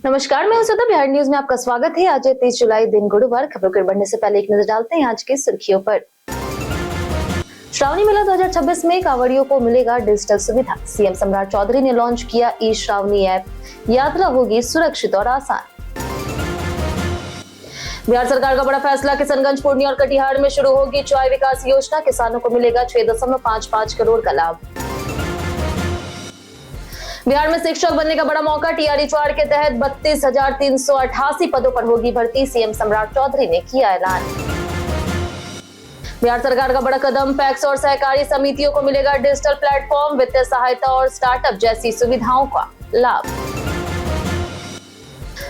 नमस्कार, मैं हूं सुधा। बिहार न्यूज में आपका स्वागत है। आज है 30 जुलाई, दिन गुरुवार। खबरों के बढ़ने से पहले एक नजर डालते हैं आज की सुर्खियों पर। श्रावणी मेला 2026 में कांवड़ियों को मिलेगा डिजिटल सुविधा। सीएम सम्राट चौधरी ने लॉन्च किया ई श्रावणी ऐप। यात्रा होगी सुरक्षित और आसान। बिहार सरकार का बड़ा फैसला। किशनगंज, पूर्णिया और कटिहार में शुरू होगी चाय विकास योजना। किसानों को मिलेगा 6.55 करोड़ का लाभ। बिहार में शिक्षक बनने का बड़ा मौका। टीआरई 4 के तहत 32,388 पदों पर होगी भर्ती। सीएम सम्राट चौधरी ने किया ऐलान। बिहार सरकार का बड़ा कदम। पैक्स और सहकारी समितियों को मिलेगा डिजिटल प्लेटफॉर्म। वित्तीय सहायता और स्टार्टअप जैसी सुविधाओं का लाभ।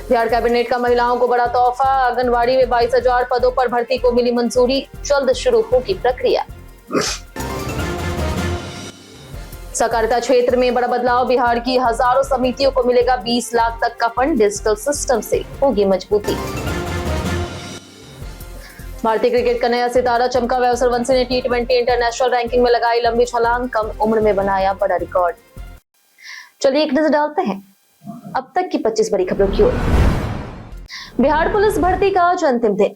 बिहार कैबिनेट का महिलाओं को बड़ा तोहफा। आंगनबाड़ी में 22,000 पदों पर भर्ती को मिली मंजूरी। जल्द शुरू होगी प्रक्रिया। सहकारिता क्षेत्र में बड़ा बदलाव। बिहार की हजारों समितियों को मिलेगा 20 लाख तक का फंड। डिजिटल सिस्टम से होगी मजबूती। भारतीय क्रिकेट का नया सितारा चमका। वैभव सूर्यवंशी ने T20 इंटरनेशनल रैंकिंग में लगाई लंबी छलांग। कम उम्र में बनाया बड़ा रिकॉर्ड। चलिए एक नजर डालते हैं अब तक की 25 बड़ी खबरों की ओर। बिहार पुलिस भर्ती का आज अंतिम दिन।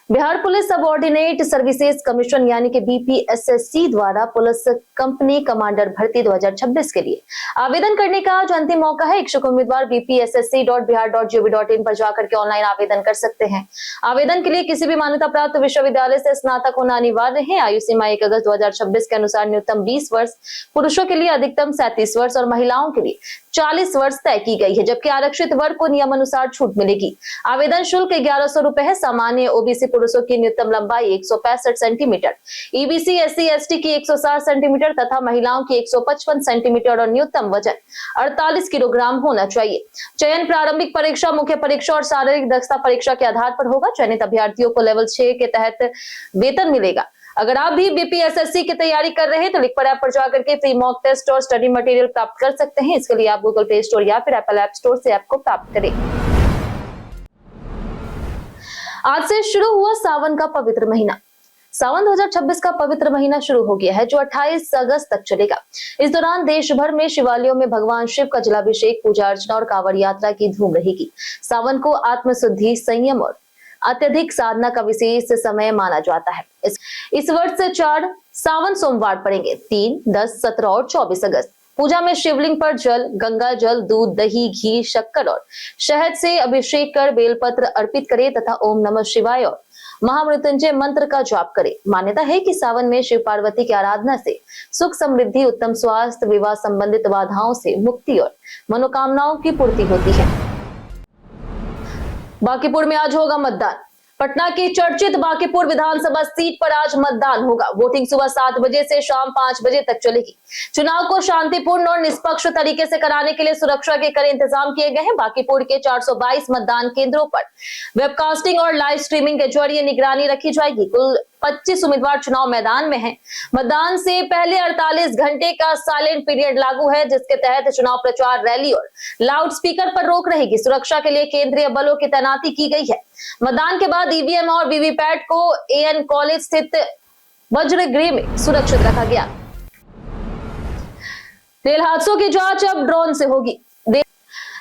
Bihar police subordinate services commission यानी कि BPSSC द्वारा पुलिस कंपनी कमांडर भर्ती 2026 के लिए आवेदन करने का आज अंतिम मौका है। इच्छुक उम्मीदवार bpssc.bihar.gov.in पर जाकर के ऑनलाइन आवेदन कर सकते हैं। आवेदन के लिए किसी भी मान्यता प्राप्त विश्वविद्यालय से स्नातक होना अनिवार्य है। आयु सीमा 1 अगस्त 2026 के अनुसार न्यूनतम 20 वर्ष, पुरुषों के लिए अधिकतम 37 वर्ष और महिलाओं के लिए 40 वर्ष तय की गई है, जबकि आरक्षित वर्ग को नियमानुसार छूट मिलेगी। आवेदन शुल्क 1100 रुपए है। सामान्य ओबीसी पुरुषों की न्यूनतम लंबाई 165 सेंटीमीटर, ईबीसी SC ST की 160 सेंटीमीटर तथा महिलाओं की 155 सेंटीमीटर और न्यूनतम वजन 48 किलोग्राम होना चाहिए। चयन प्रारंभिक परीक्षा, मुख्य परीक्षा और शारीरिक दक्षता परीक्षा के आधार पर होगा। चयनित अभ्यर्थियों को लेवल 6 के तहत वेतन मिलेगा। अगर आप भी BPSSC की तैयारी कर रहे हैं तो लिंक पर ऐप पर जाकर के फ्री मॉक टेस्ट और स्टडी मटेरियल प्राप्त कर सकते हैं। इसके लिए आप गूगल प्ले स्टोर या फिर एप्पल ऐप स्टोर से ऐप को प्राप्त करें। आज से शुरू हुआ सावन का पवित्र महीना। सावन 2026 का पवित्र महीना शुरू हो गया है, जो 28 अगस्त तक चलेगा। इस दौरान देश भर में शिवालयों में भगवान शिव का जलाभिषेक, पूजा अर्चना और कांवड़ यात्रा की धूम रहेगी। सावन को आत्मशुद्धि, संयम और अत्यधिक साधना का विशेष समय माना जाता है। इस वर्ष से 4 सावन सोमवार पड़ेंगे, 3, 10, 17 और 24 अगस्त। पूजा में शिवलिंग पर जल, गंगा जल, दूध, दही, घी, शक्कर और शहद से अभिषेक कर बेलपत्र अर्पित करें तथा ओम नमः शिवाय और महामृत्युंजय मंत्र का जाप करें। मान्यता है कि सावन में शिव पार्वती की आराधना से सुख समृद्धि, उत्तम स्वास्थ्य, विवाह संबंधित बाधाओं से मुक्ति और मनोकामनाओं की पूर्ति होती है। बांकीपुर में आज होगा मतदान। पटना की चर्चित बांकीपुर विधानसभा सीट पर आज मतदान होगा। वोटिंग सुबह 7 बजे से शाम 5 बजे तक चलेगी। चुनाव को शांतिपूर्ण और निष्पक्ष तरीके से कराने के लिए सुरक्षा के कड़े इंतजाम किए गए हैं। बांकीपुर के 422 मतदान केंद्रों पर वेबकास्टिंग और लाइव स्ट्रीमिंग के जरिए निगरानी रखी जाएगी। कुल 25 उम्मीदवार चुनाव मैदान में हैं। मतदान से पहले 48 घंटे का साइलेंट पीरियड लागू है, जिसके तहत चुनाव प्रचार, रैली और लाउड स्पीकर पर रोक रहेगी। सुरक्षा के लिए केंद्रीय बलों की तैनाती की गई है। मतदान के बाद ईवीएम और वीवीपैट को AN कॉलेज स्थित वज्रगृह में सुरक्षित रखा गया। रेल हादसों की जांच अब ड्रोन से होगी।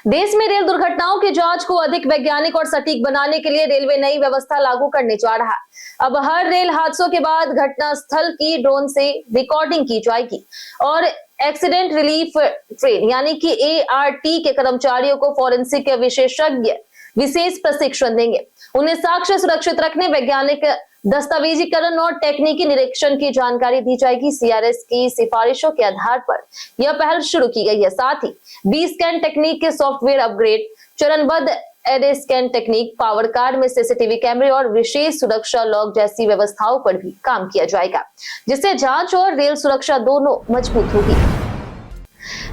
देश में रेल दुर्घटनाओं की जांच को अधिक वैज्ञानिक और सटीक बनाने के लिए रेलवे नई व्यवस्था लागू करने जा रहा है। अब हर रेल हादसों के बाद घटना स्थल की ड्रोन से रिकॉर्डिंग की जाएगी और एक्सीडेंट रिलीफ ट्रेन यानी कि ART के कर्मचारियों को फॉरेंसिक विशेषज्ञ विशेष प्रशिक्षण देंगे। उन्हें साक्ष्य सुरक्षित रखने, वैज्ञानिक दस्तावेजीकरण और तकनीकी निरीक्षण की जानकारी दी जाएगी। CRS की सिफारिशों के आधार पर यह पहल शुरू की गई है। साथ ही B-स्कैन तकनीक के सॉफ्टवेयर अपग्रेड, चरणबद्ध एडे स्कैन तकनीक, पावर कार में CCTV कैमरे और विशेष सुरक्षा लॉक जैसी व्यवस्थाओं पर भी काम किया जाएगा, जिससे जांच और रेल सुरक्षा दोनों मजबूत होगी।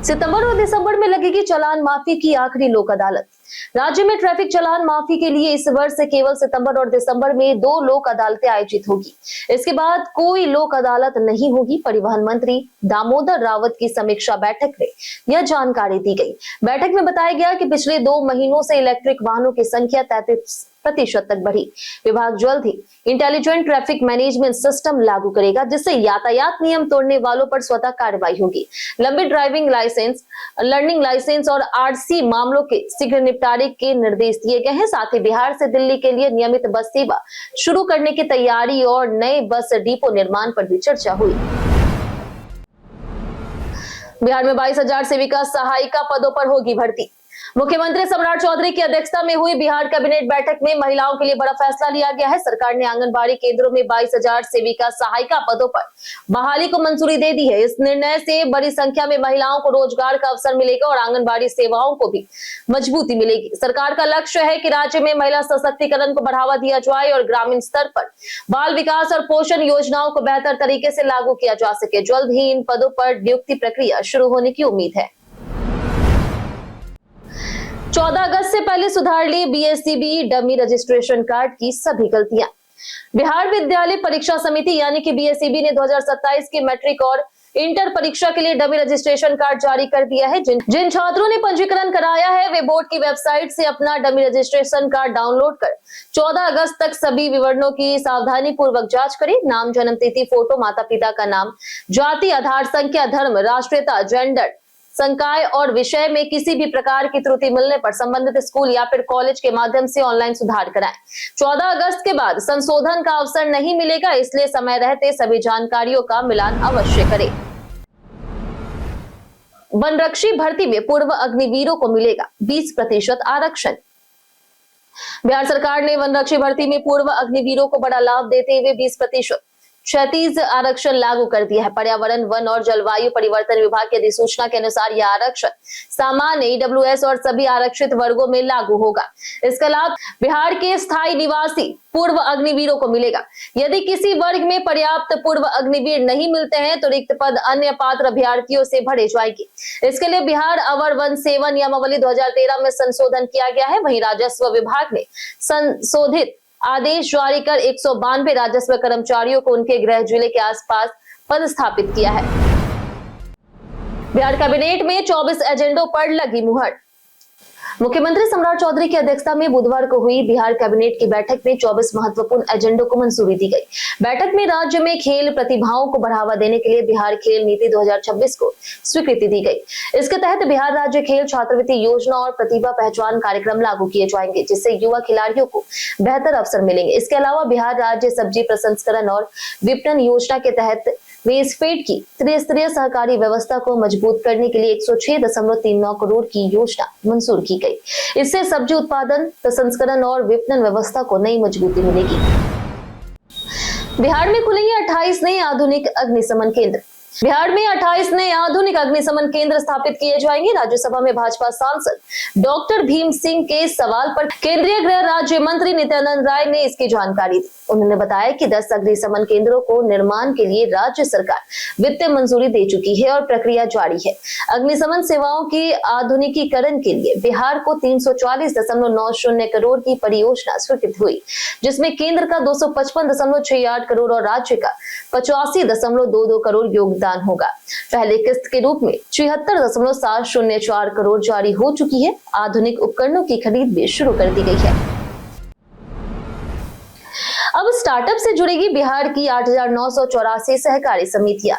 सितंबर और दिसंबर में लगेगी चालान माफी की आखिरी लोक अदालत। राज्य में ट्रैफिक चालान माफी के लिए इस वर्ष से केवल सितंबर और दिसंबर में 2 लोक अदालतें आयोजित होगी। इसके बाद कोई लोक अदालत नहीं होगी। परिवहन मंत्री दामोदर रावत की समीक्षा बैठक में यह जानकारी दी गई। बैठक में बताया गया कि पिछले 2 महीनों से इलेक्ट्रिक वाहनों की संख्या 5% तक बढ़ी। विभाग जल्द ही इंटेलिजेंट ट्रैफिक मैनेजमेंट सिस्टम लागू करेगा, जिससे यातायात नियम तोड़ने वालों पर स्वतः कार्रवाई होगी। लंबित ड्राइविंग लाइसेंस, लर्निंग लाइसेंस और आरसी मामलों के शीघ्र निपटारे के निर्देश दिए गए हैं। साथ ही बिहार से दिल्ली के लिए नियमित बस सेवा शुरू करने की तैयारी और नए बस डिपो निर्माण पर भी चर्चा हुई। बिहार में 22,000 सेविका सहायिका पदों पर होगी भर्ती। मुख्यमंत्री सम्राट चौधरी की अध्यक्षता में हुई बिहार कैबिनेट बैठक में महिलाओं के लिए बड़ा फैसला लिया गया है। सरकार ने आंगनबाड़ी केंद्रों में 22,000 सेविका सहायिका पदों पर बहाली को मंजूरी दे दी है। इस निर्णय से बड़ी संख्या में महिलाओं को रोजगार का अवसर मिलेगा और आंगनबाड़ी सेवाओं को भी मजबूती मिलेगी। सरकार का लक्ष्य है कि राज्य में महिला सशक्तिकरण को बढ़ावा दिया जाए और ग्रामीण स्तर पर बाल विकास और पोषण योजनाओं को बेहतर तरीके से लागू किया जा सके। जल्द ही इन पदों पर नियुक्ति प्रक्रिया शुरू होने की उम्मीद है। 14 अगस्त से पहले सुधार ली बीएसईबी डमी रजिस्ट्रेशन कार्ड की सभी गलतियां। बिहार विद्यालय परीक्षा समिति यानी कि बीएसईबी ने 2027 की मैट्रिक और इंटर परीक्षा के लिए डमी रजिस्ट्रेशन कार्ड जारी कर दिया है। जिन छात्रों ने पंजीकरण कराया है वे बोर्ड की वेबसाइट से अपना डमी रजिस्ट्रेशन कार्ड डाउनलोड कर 14 अगस्त तक सभी विवरणों की सावधानी पूर्वक जांच करें। नाम, जन्म तिथि, फोटो, माता पिता का नाम, जाति, आधार संख्या, धर्म, राष्ट्रीयता, जेंडर, संकाय और विषय में किसी भी प्रकार की त्रुटि मिलने पर संबंधित स्कूल या फिर कॉलेज के माध्यम से ऑनलाइन सुधार कराएं। 14 अगस्त के बाद संशोधन का अवसर नहीं मिलेगा, इसलिए समय रहते सभी जानकारियों का मिलान अवश्य करें। वनरक्षी भर्ती में पूर्व अग्निवीरों को मिलेगा 20% आरक्षण। बिहार सरकार ने वनरक्षी भर्ती में पूर्व अग्निवीरों को बड़ा लाभ देते हुए 20% 36 आरक्षण लागू कर दिया है। पर्यावरण, वन और जलवायु परिवर्तन विभाग की अधिसूचना के अनुसार यह आरक्षण सामान्य, ईडब्ल्यूएस और सभी आरक्षित वर्गों में लागू होगा। इसका लाभ बिहार के स्थायी निवासी पूर्व अग्निवीरों को मिलेगा। यदि किसी वर्ग में पर्याप्त पूर्व अग्निवीर नहीं मिलते हैं तो रिक्त पद अन्य पात्र अभ्यर्थियों से भरे जाएंगे। इसके लिए बिहार अवर वन सेवा नियमावली 2013 में संशोधन किया गया है। वहीं राजस्व विभाग ने संशोधित आदेश जारी कर 192 राजस्व कर्मचारियों को उनके गृह जिले के आसपास पदस्थापित किया है। बिहार कैबिनेट में 24 एजेंडों पर लगी मुहर। मुख्यमंत्री सम्राट चौधरी की अध्यक्षता में बुधवार को हुई बिहार कैबिनेट की बैठक में 24 महत्वपूर्ण एजेंडों को मंजूरी दी गई। बैठक में राज्य में खेल प्रतिभाओं को बढ़ावा देने के लिए बिहार खेल नीति 2026 को स्वीकृति दी गई। इसके तहत बिहार राज्य खेल छात्रवृत्ति योजना और प्रतिभा पहचान कार्यक्रम लागू किए जाएंगे, जिससे युवा खिलाड़ियों को बेहतर अवसर मिलेंगे। इसके अलावा बिहार राज्य सब्जी प्रसंस्करण और विपणन योजना के तहत वेस्टफेड की त्रिस्तरीय सहकारी व्यवस्था को मजबूत करने के लिए 106.39 करोड़ की योजना मंजूर की गई। इससे सब्जी उत्पादन, प्रसंस्करण और विपणन व्यवस्था को नई मजबूती मिलेगी। बिहार में खुलेंगे 28 नए आधुनिक अग्निशमन केंद्र। बिहार में 28 नए आधुनिक अग्निशमन केंद्र स्थापित किए जाएंगे। राज्यसभा में भाजपा सांसद डॉक्टर भीम सिंह के सवाल पर केंद्रीय गृह राज्य मंत्री नित्यानंद राय ने इसकी जानकारी दी। उन्होंने बताया कि 10 अग्निशमन केंद्रों को निर्माण के लिए राज्य सरकार वित्तीय मंजूरी दे चुकी है और प्रक्रिया जारी है। अग्निशमन सेवाओं के आधुनिकीकरण के लिए बिहार को 340.90 करोड़ की परियोजना स्वीकृत हुई, जिसमें केंद्र का 255.68 करोड़ और राज्य का 85.22 करोड़ योगदान होगा। पहले किस्त के रूप में 76.704 करोड़ जारी हो चुकी है। आधुनिक उपकरणों की खरीद भी शुरू कर दी गई है। अब स्टार्टअप से जुड़ेगी बिहार की 8,984 सहकारी समितियां।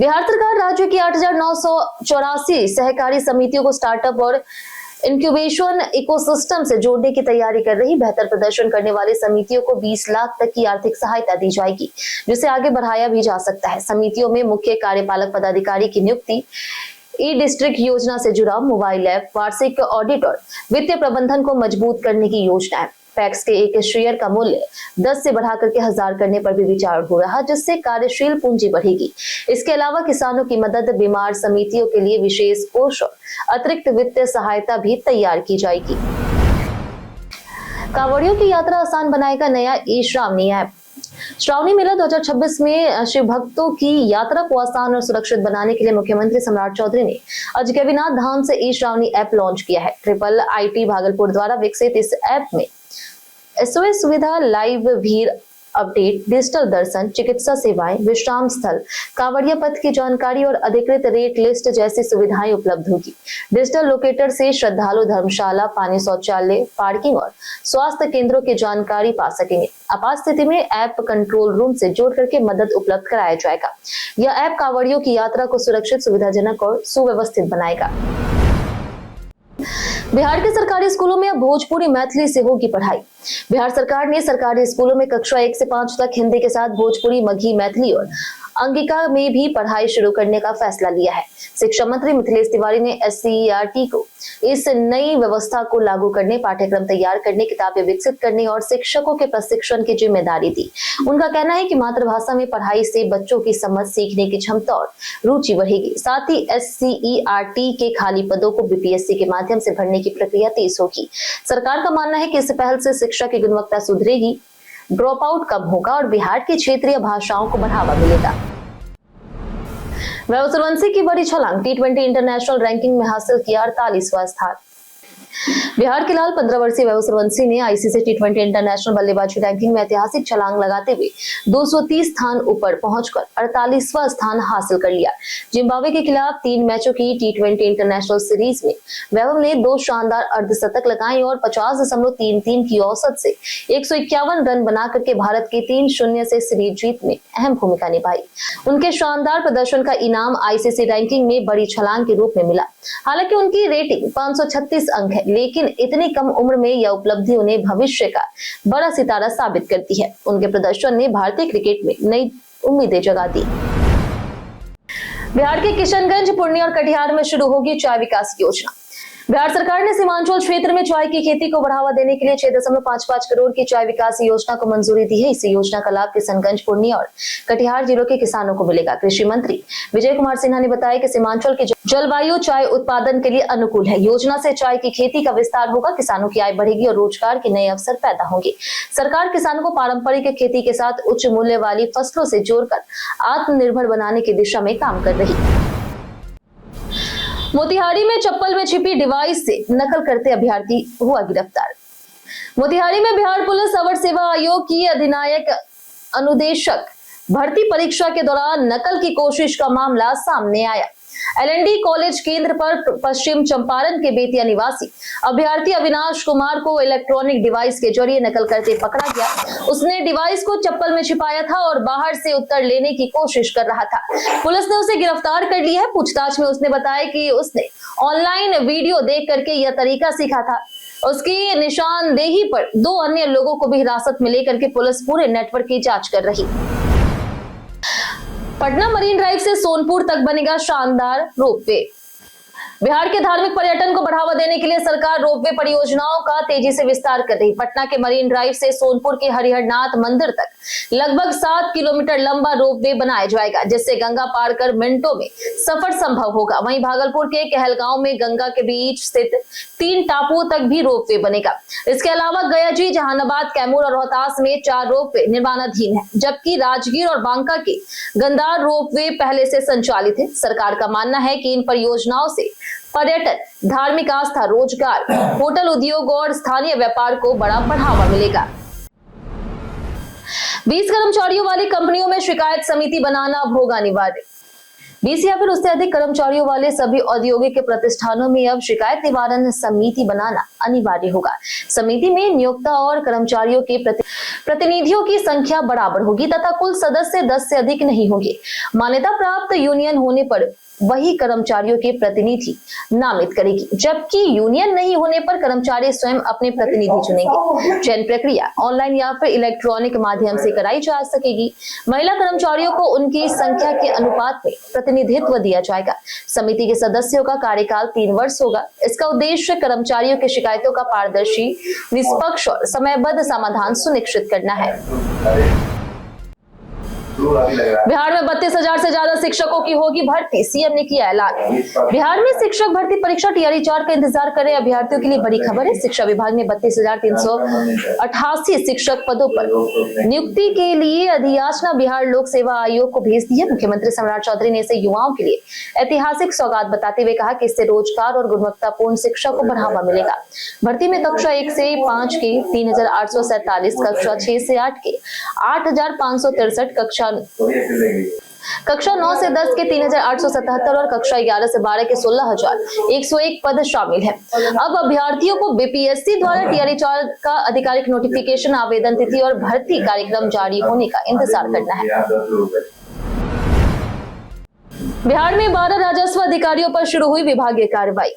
बिहार सरकार राज्य की 8,984 सहकारी समितियों को स्टार्टअप और इंक्यूबेशन इकोसिस्टम से जोड़ने की तैयारी कर रही। बेहतर प्रदर्शन करने वाली समितियों को 20 लाख तक की आर्थिक सहायता दी जाएगी, जिसे आगे बढ़ाया भी जा सकता है। समितियों में मुख्य कार्यपालक पदाधिकारी की नियुक्ति, ई डिस्ट्रिक्ट योजना से जुड़ा मोबाइल ऐप, वार्षिक ऑडिट और वित्तीय प्रबंधन को मजबूत करने की योजना है। पैक्स के एक शेयर का मूल्य 10 से बढ़ाकर के 1000 करने पर भी विचार हो रहा, जिससे कार्यशील पूंजी बढ़ेगी। इसके अलावा किसानों की मदद, बीमार समितियों के लिए विशेष कोष और अतिरिक्त वित्तीय सहायता भी तैयार की जाएगी। कांवड़ियों की यात्रा आसान बनाएगा नया ई श्रावणी ऐप। श्रावणी मेला 2026 में शिव भक्तों की यात्रा को आसान और सुरक्षित बनाने के लिए मुख्यमंत्री सम्राट चौधरी ने आज गविनाथ धाम से ई श्रावणी ऐप लॉन्च किया है। IIIT भागलपुर द्वारा विकसित इस ऐप में SOS सुविधा, लाइव भीड़ अपडेट, डिजिटल दर्शन, चिकित्सा सेवाएं, विश्राम स्थल, कांवड़िया पथ की जानकारी और अधिकृत रेट लिस्ट जैसी सुविधाएं उपलब्ध होगी। डिजिटल लोकेटर से श्रद्धालु धर्मशाला, पानी, शौचालय, पार्किंग और स्वास्थ्य केंद्रों की जानकारी पा सकेंगे। आपात स्थिति में ऐप कंट्रोल रूम से जोड़ करके मदद उपलब्ध कराया जाएगा। यह ऐप कांवड़ियों की यात्रा को सुरक्षित, सुविधाजनक और सुव्यवस्थित बनाएगा। बिहार के सरकारी स्कूलों में अब भोजपुरी मैथिली से होगी पढ़ाई। बिहार सरकार ने सरकारी स्कूलों में कक्षा 1 से 5 तक हिंदी के साथ भोजपुरी, मगही, मैथिली और अंगिका में भी पढ़ाई शुरू करने का फैसला लिया है। शिक्षा मंत्री मिथिलेश तिवारी ने SCERT को इस नई व्यवस्था को लागू करने, पाठ्यक्रम तैयार करने, किताबें विकसित करने और शिक्षकों के प्रशिक्षण की जिम्मेदारी दी। उनका कहना है कि मातृभाषा में पढ़ाई से बच्चों की समझ, सीखने की क्षमता और रुचि बढ़ेगी। साथ ही SCERT के खाली पदों को BPSC के माध्यम से भरने की प्रक्रिया तेज होगी। सरकार का मानना है कि इस पहल से शिक्षा की गुणवत्ता सुधरेगी, ड्रॉप आउट कम होगा और बिहार की क्षेत्रीय भाषाओं को बढ़ावा मिलेगा। वैभव सूर्यवंशी की बड़ी छलांग, T20 इंटरनेशनल रैंकिंग में हासिल किया 48वां स्थान। बिहार के लाल 15 वर्षीय वैभव सूर्यवंशी ने ICC T20 इंटरनेशनल बल्लेबाजी रैंकिंग में ऐतिहासिक छलांग लगाते हुए 230 स्थान ऊपर पहुंचकर 48वां स्थान हासिल कर लिया। जिम्बाब्वे के खिलाफ 3 मैचों की T20 इंटरनेशनल सीरीज में वैभव ने 2 शानदार अर्धशतक लगाए और 50.33 की औसत से 151 रन बना करके भारत की 3-0 से सीरीज जीत में अहम भूमिका निभाई। उनके शानदार प्रदर्शन का इनाम ICC रैंकिंग में बड़ी छलांग के रूप में मिला। हालांकि उनकी रेटिंग 536 अंक है, लेकिन इतनी कम उम्र में यह उपलब्धि उन्हें भविष्य का बड़ा सितारा साबित करती है। उनके प्रदर्शन ने भारतीय क्रिकेट में नई उम्मीदें जगा दी। बिहार के किशनगंज, पूर्णिया और कटिहार में शुरू होगी चाय विकास योजना। बिहार सरकार ने सीमांचल क्षेत्र में चाय की खेती को बढ़ावा देने के लिए 6.55 करोड़ की चाय विकास योजना को मंजूरी दी है। इस योजना का लाभ किशनगंज, पूर्णिया और कटिहार जिलों के किसानों को मिलेगा। कृषि मंत्री विजय कुमार सिन्हा ने बताया कि सीमांचल की जलवायु चाय उत्पादन के लिए अनुकूल है। योजना से चाय की खेती का विस्तार होगा, किसानों की आय बढ़ेगी और रोजगार के नए अवसर पैदा होंगे। सरकार किसानों को पारंपरिक खेती के साथ उच्च मूल्य वाली फसलों से जोड़कर आत्मनिर्भर बनाने की दिशा में काम कर रही है। मोतिहारी में चप्पल में छिपी डिवाइस से नकल करते अभ्यर्थी हुआ गिरफ्तार। मोतिहारी में बिहार पुलिस अवर सेवा आयोग की अधिनायक अनुदेशक भर्ती परीक्षा के दौरान नकल की कोशिश का मामला सामने आया। LND कॉलेज केंद्र पर पश्चिम चंपारण के बेतिया निवासी अभ्यर्थी अविनाश कुमार को इलेक्ट्रॉनिक डिवाइस के जरिए नकल करते पकड़ा गया। उसने डिवाइस को चप्पल में छिपाया था और बाहर से उत्तर लेने की कोशिश कर रहा था। पुलिस ने उसे गिरफ्तार कर लिया है। पूछताछ में उसने बताया कि उसने ऑनलाइन वीडियो देख करके यह तरीका सीखा था। उसकी निशानदेही पर 2 अन्य लोगों को भी हिरासत में लेकर के पुलिस पूरे नेटवर्क की जांच कर रही। पटना मरीन ड्राइव से सोनपुर तक बनेगा शानदार रोपवे। बिहार के धार्मिक पर्यटन को बढ़ावा देने के लिए सरकार रोपवे परियोजनाओं का तेजी से विस्तार कर रही। पटना के मरीन ड्राइव से सोनपुर के हरिहरनाथ मंदिर तक लगभग 7 किलोमीटर लंबा रोपवे बनाया जाएगा, जिससे गंगा पार कर मिनटों में सफर संभव होगा। वहीं भागलपुर के कहलगांव में गंगा के बीच स्थित 3 टापुओं तक भी रोपवे बनेगा। इसके अलावा गयाजी, जहानाबाद, कैमूर और रोहतास में 4 रोपवे निर्माणाधीन है, जबकि राजगीर और बांका के गंदार रोपवे पहले से संचालित है। सरकार का मानना है कि इन परियोजनाओं से पर्यटन, धार्मिक आस्था, रोजगार, होटल उद्योग और स्थानीय व्यापार को बड़ा बढ़ावा मिलेगा। 20 कर्मचारियों वाली कंपनियों में शिकायत समिति बनाना अब होगा अनिवार्य। 20 या फिर उससे अधिक कर्मचारियों वाले सभी औद्योगिक प्रतिष्ठानों में अब शिकायत निवारण समिति बनाना अनिवार्य होगा। समिति में नियोक्ता और कर्मचारियों के प्रतिनिधियों की संख्या बराबर होगी तथा कुल सदस्य 10 से अधिक नहीं होंगे। मान्यता प्राप्त यूनियन होने पर वही कर्मचारियों के प्रतिनिधि नामित करेगी, जबकि यूनियन नहीं होने पर कर्मचारी स्वयं अपने प्रतिनिधि चुनेंगे। चयन प्रक्रिया ऑनलाइन या फिर इलेक्ट्रॉनिक माध्यम से कराई जा सकेगी। महिला कर्मचारियों को उनकी संख्या के अनुपात में प्रतिनिधित्व दिया जाएगा। समिति के सदस्यों का कार्यकाल 3 वर्ष होगा। इसका उद्देश्य कर्मचारियों की शिकायतों का पारदर्शी, निष्पक्ष और समयबद्ध समाधान सुनिश्चित करना है। बिहार में 32,000 से ज्यादा शिक्षकों की होगी भर्ती, सीएम ने किया ऐलान। बिहार में शिक्षक भर्ती परीक्षा टीआरई 4 का इंतजार कर रहे अभ्यर्थियों के लिए बड़ी खबर है। शिक्षा विभाग ने 32,388 शिक्षक पदों पर नियुक्ति के लिए अधियाचना बिहार लोक सेवा आयोग को भेज दी है। मुख्यमंत्री सम्राट चौधरी ने इसे युवाओं के लिए ऐतिहासिक सौगात बताते हुए कहा कि इससे रोजगार और गुणवत्तापूर्ण शिक्षा को बढ़ावा मिलेगा। भर्ती में कक्षा 1 से 5 के 3,847, कक्षा 6 से 8 के 8,563, कक्षा 9 से 10 के 3,877 और कक्षा 11 से 12 के 16,101 पद शामिल है। अब अभ्यर्थियों को बीपीएससी द्वारा टीआरई 4 का आधिकारिक नोटिफिकेशन, आवेदन तिथि और भर्ती कार्यक्रम जारी होने का इंतजार करना है। बिहार में 12 राजस्व अधिकारियों पर शुरू हुई विभागीय कार्रवाई।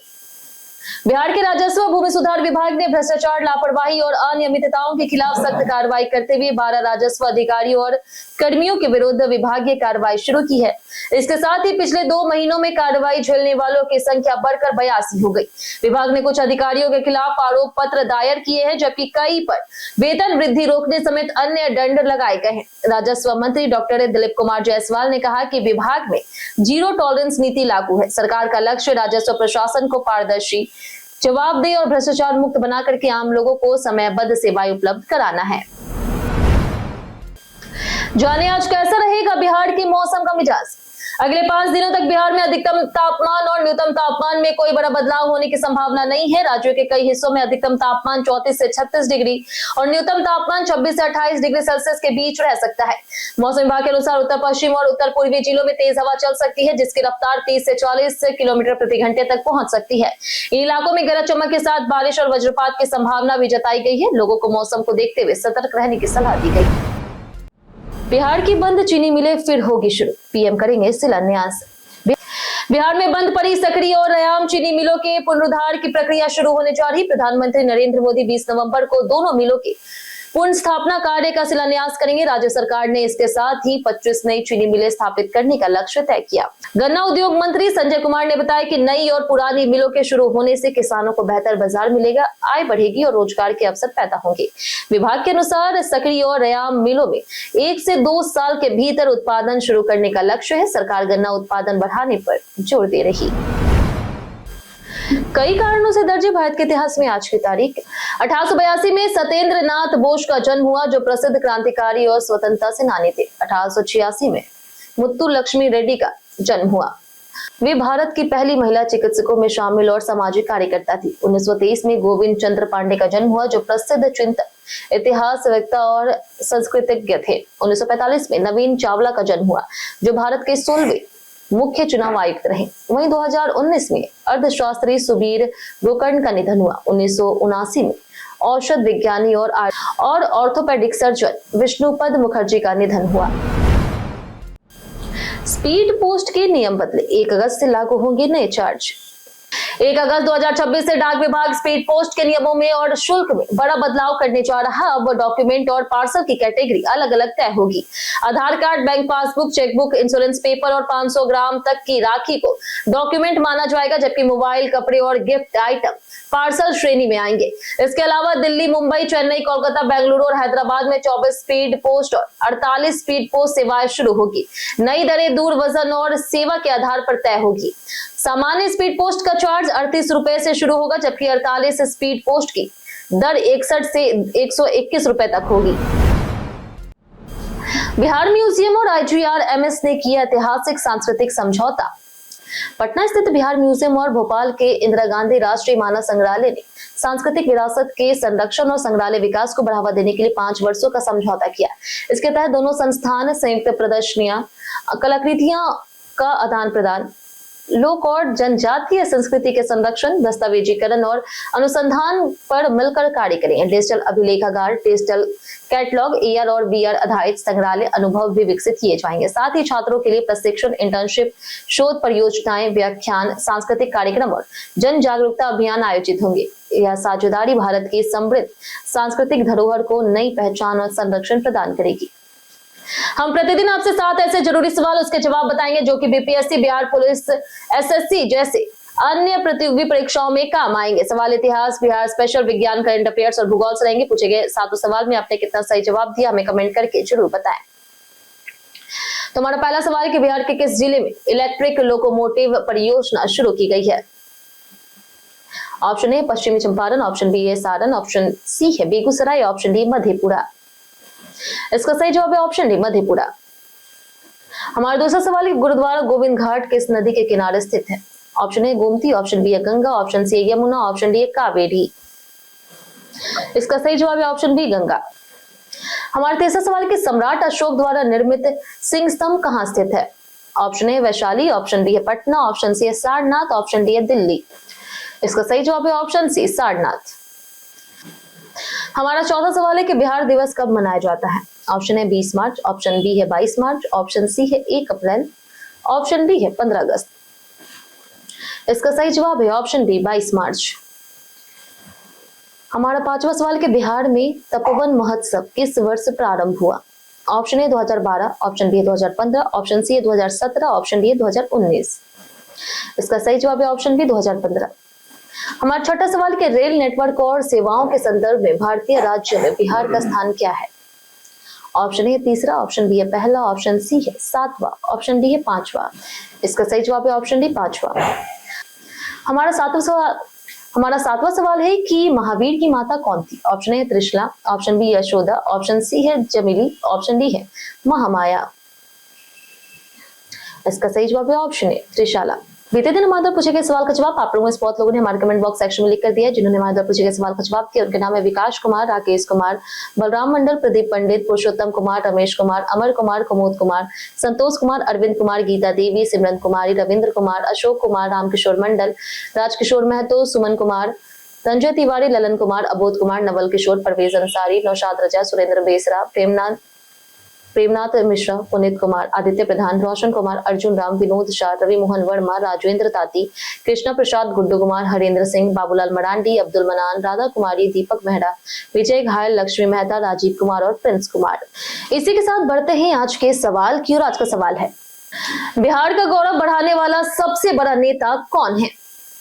बिहार के राजस्व भूमि सुधार विभाग ने भ्रष्टाचार, लापरवाही और अनियमितताओं के खिलाफ सख्त कार्रवाई करते हुए 12 राजस्व अधिकारियों और कर्मियों के विरुद्ध विभागीय कार्रवाई शुरू की है। इसके साथ ही पिछले 2 महीनों में कार्रवाई झेलने वालों की संख्या बढ़कर 82 हो गई। विभाग ने कुछ अधिकारियों के खिलाफ आरोप पत्र दायर किए हैं, जबकि कई पर वेतन वृद्धि रोकने समेत अन्य दंड लगाए गए हैं। राजस्व मंत्री डॉक्टर दिलीप कुमार जायसवाल ने कहा कि विभाग में जीरो टॉलरेंस नीति लागू है। सरकार का लक्ष्य राजस्व प्रशासन को पारदर्शी, जवाबदेह और भ्रष्टाचार मुक्त बनाकर के आम लोगों को समयबद्ध सेवाएं उपलब्ध कराना है। जाने आज कैसा रहेगा बिहार के मौसम का मिजाज। अगले 5 दिनों तक बिहार में अधिकतम तापमान और न्यूनतम तापमान में कोई बड़ा बदलाव होने की संभावना नहीं है। राज्यों के कई हिस्सों में अधिकतम तापमान 34 से 36 डिग्री और न्यूनतम तापमान 26 से 28 डिग्री सेल्सियस के बीच रह सकता है। मौसम विभाग के अनुसार उत्तर पश्चिम और उत्तर पूर्वी जिलों में तेज हवा चल सकती है, जिसकी रफ्तार 30 से 40 किलोमीटर प्रति घंटे तक पहुंच सकती है। इन इलाकों में गरज चमक के साथ बारिश और वज्रपात की संभावना भी जताई गई है। लोगों को मौसम को देखते हुए सतर्क रहने की सलाह दी गई। बिहार की बंद चीनी मिलें फिर होगी शुरू, पीएम करेंगे शिलान्यास। बिहार में बंद पड़ी सकरी और रयाम चीनी मिलों के पुनरुद्धार की प्रक्रिया शुरू होने जा रही। प्रधानमंत्री नरेंद्र मोदी 20 नवंबर को दोनों मिलों की पुनः स्थापना कार्य का शिलान्यास करेंगे। राज्य सरकार ने इसके साथ ही 25 नई चीनी मिलें स्थापित करने का लक्ष्य तय किया। गन्ना उद्योग मंत्री संजय कुमार ने बताया कि नई और पुरानी मिलों के शुरू होने से किसानों को बेहतर बाजार मिलेगा, आय बढ़ेगी और रोजगार के अवसर पैदा होंगे। विभाग के अनुसार सकरी और रयाम मिलों में 1 से 2 साल के भीतर उत्पादन शुरू करने का लक्ष्य है। सरकार गन्ना उत्पादन बढ़ाने पर जोर दे रही। कई कारणों से दर्ज है भारत के इतिहास में आज की तारीख। 1882 में सत्येंद्र नाथ बोस का जन्म हुआ, जो प्रसिद्ध क्रांतिकारी और स्वतंत्रता सेनानी थे। 1886 में मुत्तु लक्ष्मी रेड्डी का जन्म हुआ। वे भारत की पहली महिला चिकित्सकों में शामिल और सामाजिक कार्यकर्ता थी। 1923 में गोविंद चंद्र पांडे का जन्म हुआ, जो प्रसिद्ध चिंतक, इतिहासवेत्ता और संस्कृतज्ञ थे। 1945 में नवीन चावला का जन्म हुआ, जो भारत के 16वें मुख्य चुनाव आयुक्त रहे। वहीं 2019 में अर्थशास्त्री सुबीर गोकर्ण का निधन हुआ। 1979 में औषध विज्ञानी और ऑर्थोपेडिक सर्जन विष्णुपद मुखर्जी का निधन हुआ। स्पीड पोस्ट के नियम बदले, 1 अगस्त से लागू होंगे नए चार्ज। 1 अगस्त 2026 से डाक विभाग स्पीड पोस्ट के नियमों में और शुल्क में बड़ा बदलाव करने जा रहा। अब डॉक्यूमेंट और पार्सल की कैटेगरी अलग अलग तय होगी। Aadhaar card, bank passbook, chequebook, insurance paper और 500 ग्राम तक की राखी को डॉक्यूमेंट माना जाएगा, जबकि मोबाइल, कपड़े और गिफ्ट आइटम पार्सल श्रेणी में आएंगे। इसके अलावा दिल्ली, मुंबई, चेन्नई, कोलकाता, बेंगलुरु और हैदराबाद में 24 स्पीड पोस्ट और 48 स्पीड पोस्ट सेवाएं शुरू होगी। नई दरें दूर, वजन और सेवा के आधार पर तय होगी। सामान्य स्पीड पोस्ट का चार्ज 38 रुपए से शुरू होगा, जबकि 48 स्पीड पोस्ट की दर 61 से 121 रुपए तक होगी। बिहार म्यूजियम और IGRMS ने किया ऐतिहासिक सांस्कृतिक समझौता। पटना स्थित बिहार म्यूजियम और भोपाल के इंदिरा गांधी राष्ट्रीय मानव संग्रहालय ने सांस्कृतिक विरासत के संरक्षण और संग्रहालय विकास को बढ़ावा देने के लिए 5 वर्षों का समझौता किया। इसके तहत दोनों संस्थान संयुक्त प्रदर्शनियां, कलाकृतियां का आदान प्रदान, लोक और जनजातीय संस्कृति के संरक्षण, दस्तावेजीकरण और अनुसंधान पर मिलकर कार्य करेंगे। डिजिटल अभिलेखागार, डिजिटल कैटलॉग, AR और VR आधारित संग्रहालय अनुभव भी विकसित किए जाएंगे। साथ ही छात्रों के लिए प्रशिक्षण, इंटर्नशिप, शोध परियोजनाएं, व्याख्यान, सांस्कृतिक कार्यक्रम और जन जागरूकता अभियान आयोजित होंगे। यह साझेदारी भारत की समृद्ध सांस्कृतिक धरोहर को नई पहचान और संरक्षण प्रदान करेगी। हम प्रतिदिन आपसे 7 ऐसे जरूरी सवाल, उसके जवाब बताएंगे जो कि BPSC, बिहार पुलिस, SSC जैसे अन्य प्रतियोगी परीक्षाओं में काम आएंगे। सवाल इतिहास, बिहार स्पेशल, विज्ञान, करंट अफेयर्स और भूगोल से रहेंगे। पूछे गए 7 सवाल में आपने कितना सही जवाब दिया, हमें कमेंट करके जरूर बताएं। तो हमारा पहला सवाल है कि बिहार के किस जिले में इलेक्ट्रिक लोकोमोटिव परियोजना शुरू की गई है? ऑप्शन ए पश्चिमी चंपारण, ऑप्शन बी है सारण, ऑप्शन सी है बेगूसराय, ऑप्शन डी मधेपुरा। इसका सही जवाब है ऑप्शन डी मधेपुरा। हमारा दूसरा सवाल है गुरुद्वारा गोविंद घाट किस नदी के किनारे स्थित है? Option A Gomti, option B है गंगा, ऑप्शन सी है यमुना, ऑप्शन डी है कावेरी। इसका सही जवाब है ऑप्शन बी गंगा। हमारा तीसरा सवाल है कि सम्राट अशोक द्वारा निर्मित सिंह स्तंभ कहां स्थित है? Option A Vaishali, option B है पटना, ऑप्शन सी है सारनाथ, ऑप्शन डी है दिल्ली। इसका सही जवाब है ऑप्शन सी सारनाथ। हमारा चौथा सवाल है कि बिहार दिवस कब मनाया जाता है? Option A 20 March, option B है 22 मार्च, ऑप्शन सी है 1 अप्रैल, ऑप्शन डी है 15 अगस्त। इसका सही जवाब है ऑप्शन डी 22 मार्च। हमारा पांचवा सवाल कि बिहार में तपोवन महोत्सव किस वर्ष प्रारंभ हुआ? Option A 2012, option B 2015, option C 2017, option D 2019। इसका सही जवाब है ऑप्शन बी 2015। हमारा छठा सवाल कि रेल नेटवर्क और सेवाओं के संदर्भ में भारतीय राज्य में बिहार का स्थान क्या है? ऑप्शन ए तीसरा, ऑप्शन बी है पहला, ऑप्शन सी है सातवां, ऑप्शन डी है पांचवा। इसका सही जवाब है ऑप्शन डी पांचवा। हमारा सातवां सवाल है कि महावीर की माता कौन थी? Option A Trishala, option B Yashoda, option C है जमीली, ऑप्शन डी है महामाया। इसका सही जवाब है ऑप्शन ए त्रिशाला। बीते दिन हमारे द्वारा पूछे गए सवाल का जवाब आप लोगों में बहुत लोगों ने हमारे कमेंट बॉक्स सेक्शन में लिख कर दिया। जिन्होंने हमारे द्वारा पूछे गए सवाल का जवाब दिया उनके नाम है विकास कुमार, राकेश कुमार, बलराम मंडल, प्रदीप पंडित, पुरुषोत्तम कुमार, रमेश कुमार, अमर कुमार, कुमोद कुमार, संतोष कुमार, अरविंद कुमार, गीता देवी, सिमरन कुमारी, रविंद्र कुमार, अशोक कुमार, रामकिशोर मंडल, राजकिशोर महतो, सुमन कुमार, संजय तिवारी, ललन कुमार, अबोध कुमार, नवल किशोर, परवेज अंसारी, नौशाद रजा, सुरेंद्र बेसरा, प्रेमनाथ मिश्रा, पुनीत कुमार, आदित्य प्रधान, रोशन कुमार, अर्जुन राम, विनोद शाह, रवि मोहन वर्मा, राजेंद्र ताती, कृष्णा प्रसाद, गुड्डू कुमार, हरेंद्र सिंह, बाबूलाल मरांडी, अब्दुल मनान, राधा कुमारी, दीपक मेहरा, विजय घायल, लक्ष्मी मेहता, राजीव कुमार और प्रिंस कुमार। इसी के साथ बढ़ते हैं आज के सवाल की ओर। आज का सवाल है बिहार का गौरव बढ़ाने वाला सबसे बड़ा नेता कौन है?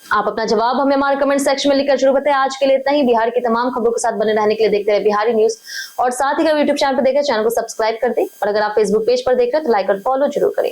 आप अपना जवाब हमें हमारे कमेंट सेक्शन में लिखकर जरूर बताएं। आज के लिए इतना ही। बिहार की तमाम खबरों के साथ बने रहने के लिए देखते रहे बिहारी न्यूज और साथ ही अगर यूट्यूब चैनल पर देखें चैनल को सब्सक्राइब कर दें और अगर आप फेसबुक पेज पर देख रहे हैं तो लाइक और फॉलो जरूर करें।